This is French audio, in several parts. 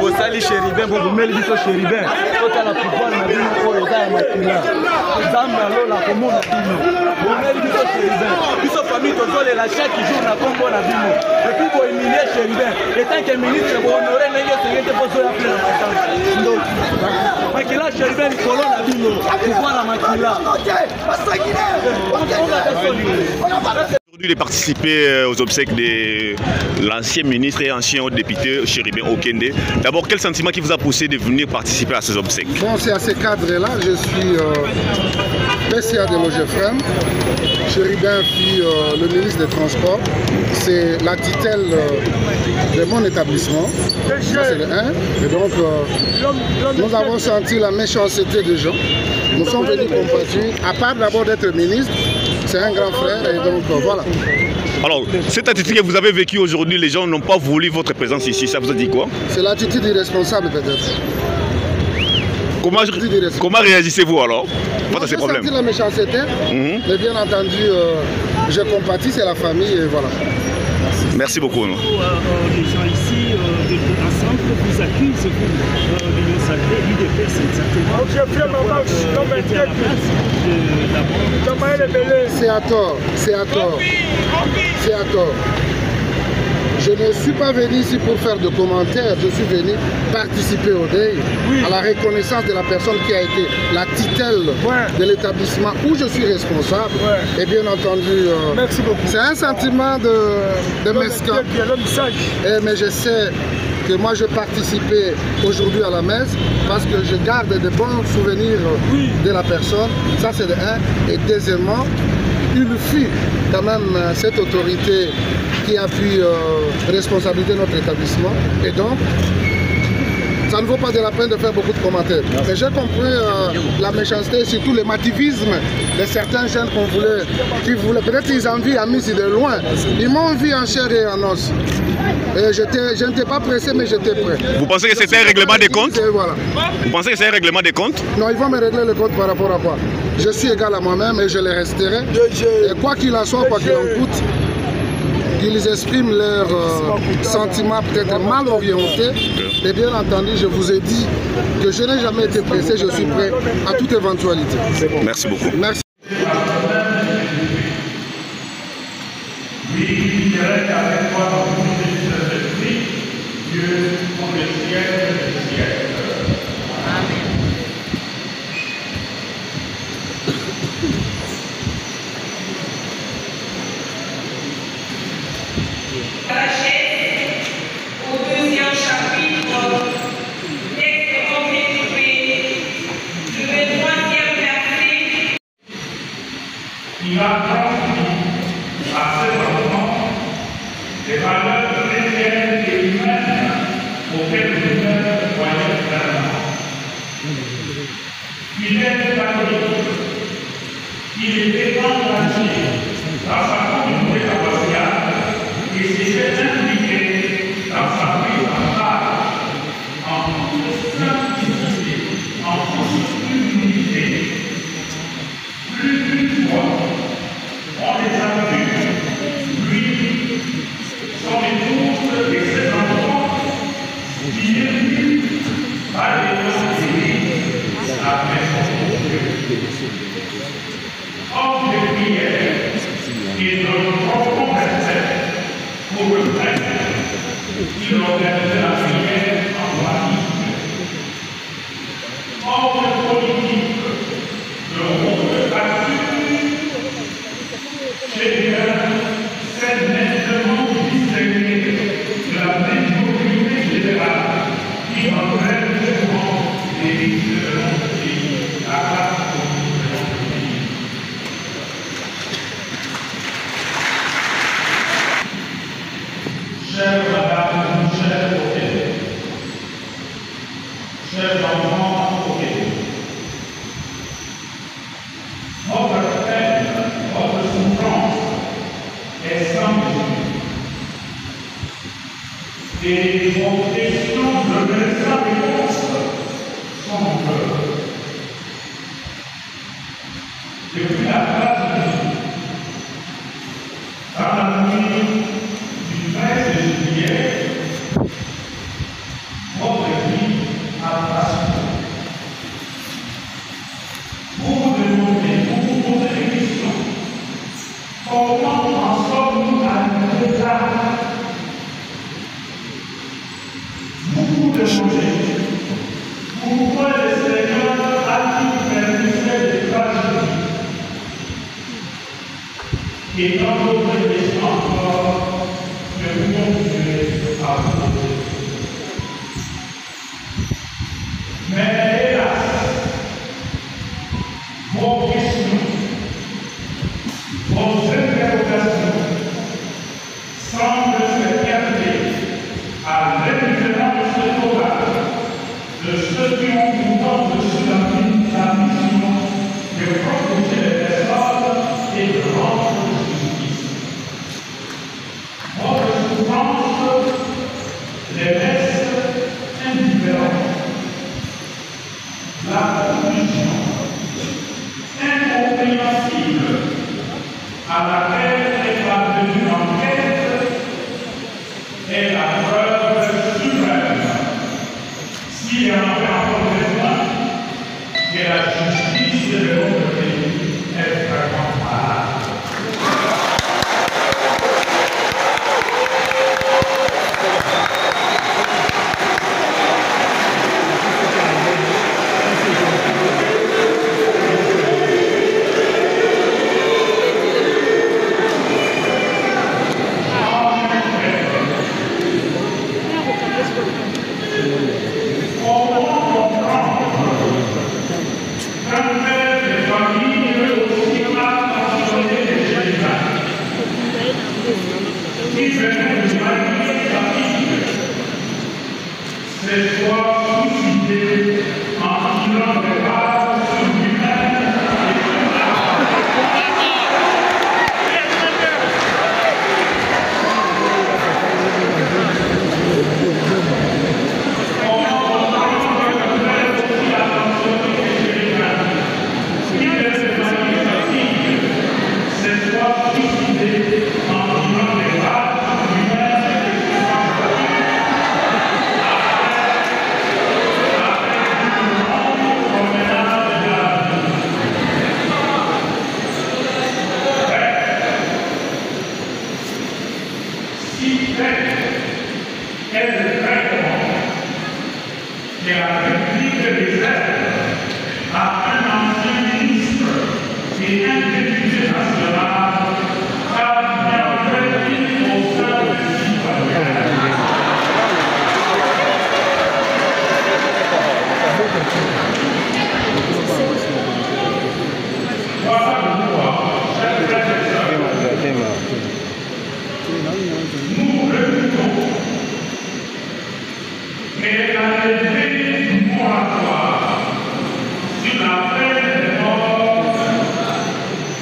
Vous salez chérubin, vous mettez le chérubin. Quand la pouvoir, on a dit qu'on est dans la matinée. Zamba, la commune, vous mettez le chérubin. Puis sa famille, tout le la chaque jour, on a comme on a vu. Et puis, vous éliminer chérubin. Et tant que ministre, vous honorez, mais il y a des postes à faire la matinée. Donc, parce que là, chérubin, il colonne la ville. Pouvoir la matinée. Aujourd'hui, de participer aux obsèques de l'ancien ministre et ancien député Chérubin Okende. D'abord, quel sentiment qui vous a poussé de venir participer à ces obsèques? Bon, c'est à ce cadre-là, je suis PCA de l'OGFREM. Chérubin fut le ministre des Transports. C'est la tutelle de mon établissement. Ça, c'est le 1. Et donc, nous avons senti la méchanceté des gens. Nous sommes venus compatir. À part d'abord d'être ministre, c'est un grand frère et donc voilà. Alors, cette attitude que vous avez vécue aujourd'hui, les gens n'ont pas voulu votre présence ici, ça vous a dit quoi? C'est l'attitude irresponsable peut-être. Comment réagissez-vous alors face à ces problèmes? J'ai senti la méchanceté, mais bien entendu, je compatis, c'est la famille et voilà. Merci beaucoup. Les gens ici, ensemble, vous accusent l'Union sacrée, l'UDP, c'est à tort, c'est à tort, c'est à tort. Je ne suis pas venu ici pour faire de commentaires, je suis venu participer au deuil, à la reconnaissance de la personne qui a été la tutelle de l'établissement où je suis responsable. Et bien entendu, c'est un sentiment de mesquin. Mais je sais que moi je participais aujourd'hui à la messe parce que je garde de bons souvenirs de la personne. Ça c'est de un. Et deuxièmement, il fut quand même cette autorité qui a pu responsabiliser notre établissement. Et donc, ça ne vaut pas de la peine de faire beaucoup de commentaires. Mais j'ai compris la méchanceté et surtout le mativisme de certains jeunes qui voulaient, peut-être qu'ils envient Amis de loin. Ils m'ont vu en chair et en os. Et je n'étais pas pressé, mais j'étais prêt. Vous pensez que c'était un règlement des comptes? Voilà. Vous pensez que c'est un règlement des comptes? Non, ils vont me régler le compte par rapport à quoi? Je suis égal à moi-même et je le resterai. Et quoi qu'il en soit, quoi qu'il en coûte, ils expriment leurs sentiments peut-être mal orientés. Et bien entendu, je vous ai dit que je n'ai jamais été pressé, je suis prêt à toute éventualité. Merci beaucoup. Merci. Oui, je reste avec toi dans le ministère de l'Esprit, Dieu, pour le siècle des siècles. Amen. Au deuxième chapitre, texte constitué du 23e verset. Il a transmis à ses enfants des valeurs chrétiennes et humaines auxquelles nous ne croyons pleinement. Il est catholique, il était engagé dans sa communauté paroissiale et s'était impliqué dans sa prise en charge en toute simplicité, en toute humilité. Plus d'une fois, on les a vus, lui, son épouse et ses enfants, qui étaient à l'église la maison de Dieu. Homme de prière et de profond respect pour le prêtre, il organisait la prière en famille. Homme politique, de haute facture, Chérubin s'est nettement distingué de la médiocrité générale qui entraîne souvent les différents pays à la communauté. Chère madame, chère Okende, chers enfants Okende, votre peine, votre souffrance est sans et vos questions ne laissent pas réponse sans cœur. Depuis la tragédie, dans la nuit du 13 juillet, votre vie a passé. Vous vous demandez, vous vous posez des questions. Comment en sommes-nous arrivés là? Vous vous demandez pourquoi le Seigneur a-t-il permis des tragédies? Et dans votre question encore, je vous continuer à vous poser. Mais hélas, vos questions, vos interrogations semblent se garder à l'indifférence de ce orage, de ceux qui ont pourtant reçu la mission de protéger les personnes et de rendre justice. Votre souffrance les laisse indifférents. La confusion incompréhensible à laquelle est parvenue l'enquête est la preuve suprême, s'il y en avait encore besoin, que la justice de notre pays est vraiment malade. Cette fois suscitée en tirant des balles sur lui-même et sur cette fois suscitée en tirant des balles sur lui-même et sur si fait est le traitement que la République réserve à un ancien ministre et un député national bien prévu au sein des citoyens. Voilà pourquoi, chers frères et sœurs, nous refusons que la levée du moratoire sur la peine de mort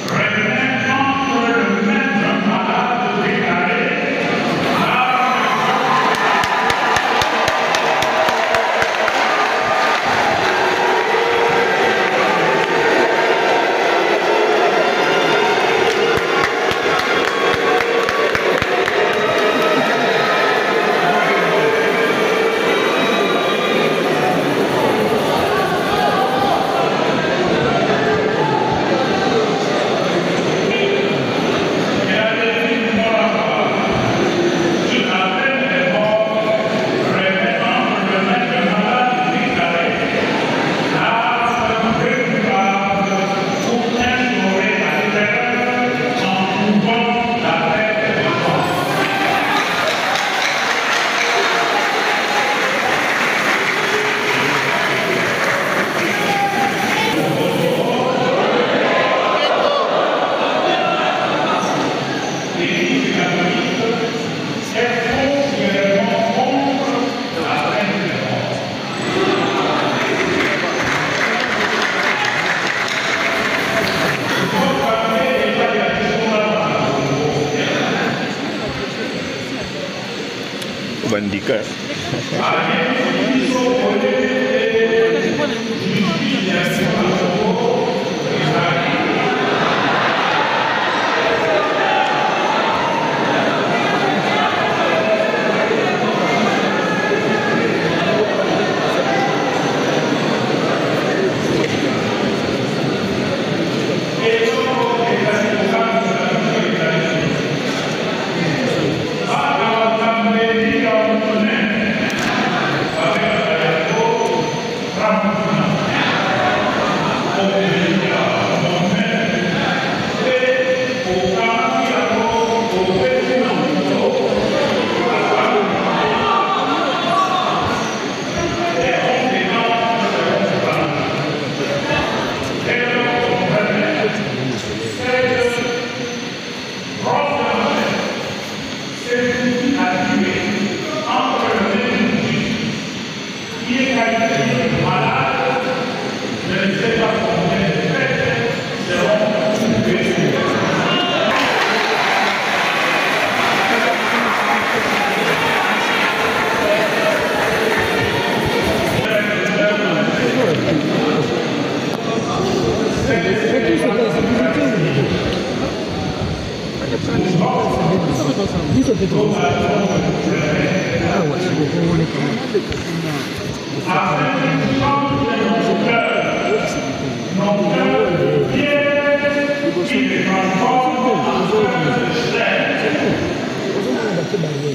remette entre le maître malade déclaré Bandika.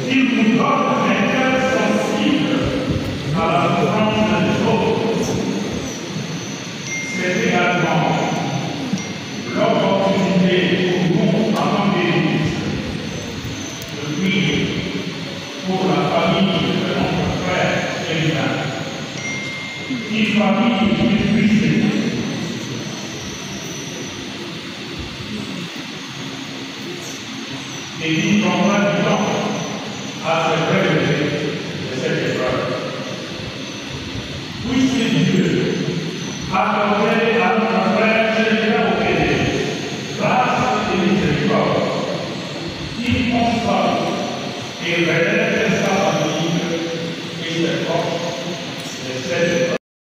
Il nous donne un cœur sensible à la souffrance des autres. C'est également l'opportunité pour nous, en tant qu'Église, de prier pour la famille de notre frère Chéribin. Une famille brisée. Et qui prendra du temps à se relever de cette épreuve. Puisse Dieu accorder à notre frère Chéribin grâce et miséricorde, qui console et relève sa famille et ses forces de cette